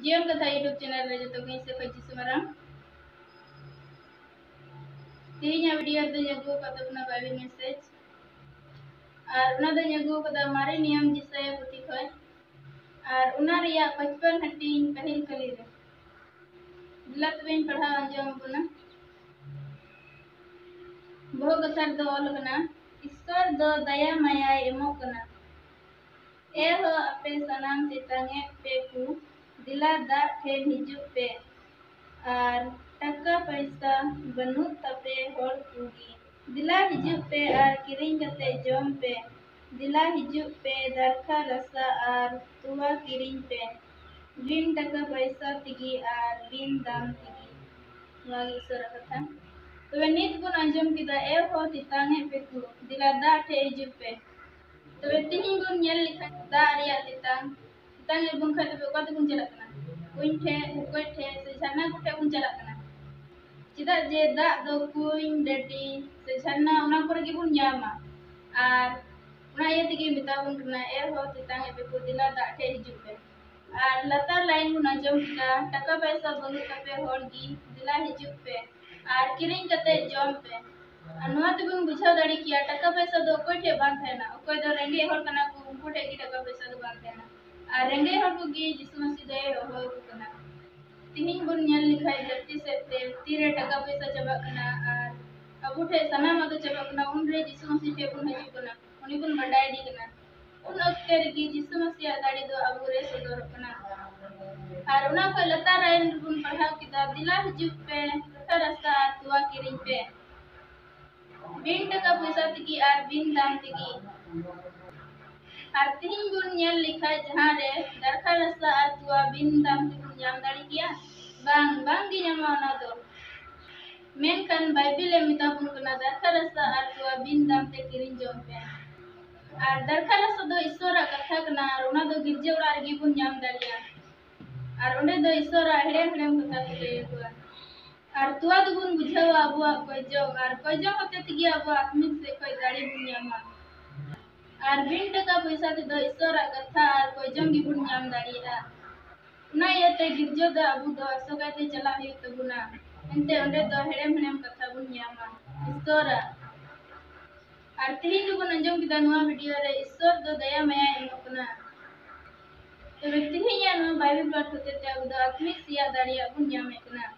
जीवन कथा YouTube channel रे जो से खजी सुमरम तीन वीडियो दो जगो कतबना बाबी मैसेज और उना दो जगो कदा मारे नियम जिसे पुती खय और उना रिया 55 हटिंग पहिल कली रे लत बेन पढ़ा अंजम बुना बहु कथार दो ऑल कना ईश्वर दो दया माया एमो कना एहो अपे सनाम तितांगे पे कु दिला दा ठेन हिजु पे और टका पैसा बनु तपे होड़ कुगी दिला हिजु पे और किरिंग कते जोम पे दिला हिजु पे दरखा रसा और तुआ किरिंग पे बिन टका पैसा तिगी और बिन दाम तिगी वागी सर कथा तो नित बुन अंजम किदा ए हो तितांगे पे कु दिला दा ठे हिजु पे तो तिहिं बुन ñel लिखा दा रिया तितांग बुन खा तो कत बुन चला कना कुइन ठे कोई ठे से झरना कुठे बुन चला कना चिदा जे दा दो कुइन डटी से झरना उना पर गे बुन ᱧᱟᱢᱟ और उना ये तिगे मिता बुन कना ए हो तितांग पे को दिला दा ठे हिजु पे और लता लाइन बुन अंजम का टका पैसा बनु तपे होड़गी दिला हिजु पे और किरिंग कते जॉम पे अनुआ तबुन बुझाव दाड़ी किया टका पैसा दो कोई ठे बांध है ना कोई दो रेंगे होड़ कना को उनको ठे की टका पैसा दो बांध है ना और रेंगे होड़ को गी जिसु मसीह दे हो कना तिहिं बुन ñel लिखाई धरती से ते तीरे टका पैसा चबा कना और अब उठे सना मद चबा कना उन रे जिसु मसीह ठे बुन हजू कना उनी बुन बडाई दी कना उन अक्ते गी जिसु मसीह दाड़ी दो अब रे सदर कना और उना को लता रायन बुन पढ़ाव किताब दिला हजू पे रास्ता तुआ किरिंग पे बिन टका पैसा तिगी और बिन दाम तिगी और तिहिं गुन ñel लिखा जहां रे दरखा रसा और तुआ बिन दाम तिगुन ñam दाड़ी किया बांग बांग गी ñama ओना दो मेनखान बाइबिल मिता बुन कना दरखा रसा और तुआ बिन दाम ते किरिंग जोम पे और दरखा रसा दो ईश्वरा कथा कना और उना दो गिरजे उड़ा रे बुन ñam दाड़िया और उंडे दो ईश्वरा हेड़े हेड़े कथा को ले हुआ और तुआ दो बुन बुझावा अबुआ कोई जो होते तिगी अबुआ आत्मिक से कोई गाड़ी बुन ñama और बिन टका पैसा ते दो ईश्वरा कथा और कोई जंगी बुन ñam दाड़िया ना येते गिरजो दा अबु दो असोगाते चला हे तबुना एंते उंडे दो हेड़ेम हेड़ेम कथा बुन ñama ईश्वरा और तिहिं दो बुन अंजम किदा नुआ वीडियो रे ईश्वर दो दया माया एमोकना तो तिहिं या नुआ बाइबिल पाठ होते ते अबु दो आत्मिक सिया दाड़िया बुन ñame कना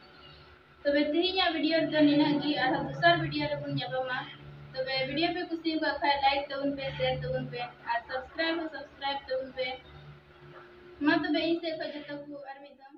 तो तिहिं वीडियो दो निनागी और दूसरा वीडियो रे बुन ñाबमा तो वीडियो पे कुछ का खाए लाइक तो उन पे शेयर तो उन पे और सब्सक्राइब तो उन पे मत बे इसे खजत को अरमिदम